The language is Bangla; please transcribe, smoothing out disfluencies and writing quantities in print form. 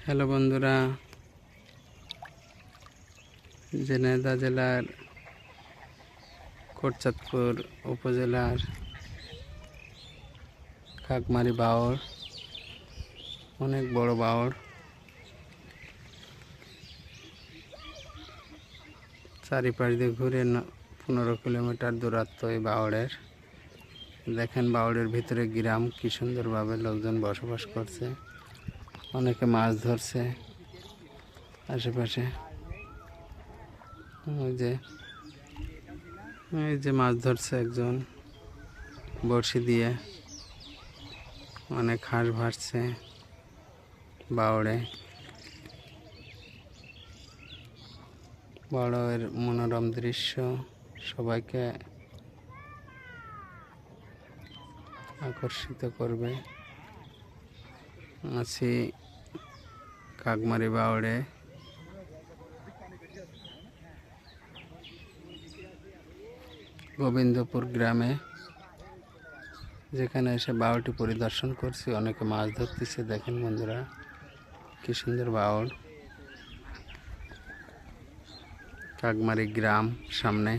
হ্যালো বন্ধুরা, ঝিনাইদহ জেলার কোটচাঁদপুর উপজেলার কাকমারি বাওড়, অনেক বড় বাওড়। চারিপাশ দিয়ে ঘুরে 15 কিলোমিটার দূরত্ব এই বাওড়ের। দেখেন বাওড়ের ভিতরে গ্রাম, কি সুন্দরভাবে লোকজন বসবাস করছে। অনেকে মাছ ধরছে আশেপাশে। এই যে মাছ ধরছে একজন বড়শি দিয়ে। অনেক হাঁস ভাসছে বাওড়ে। বাওড়ের মনোরম দৃশ্য সবাইকে আকর্ষিত করবে। আছি কাকমারি বাওড়ে। গোবিন্দপুর গ্রামে, যেখানে এসে বাওড়টি পরিদর্শন করছি। অনেকে মাছ ধরতেছে। দেখেন বন্ধুরা, কি সুন্দর বাওড়। কাকমারি গ্রাম সামনে।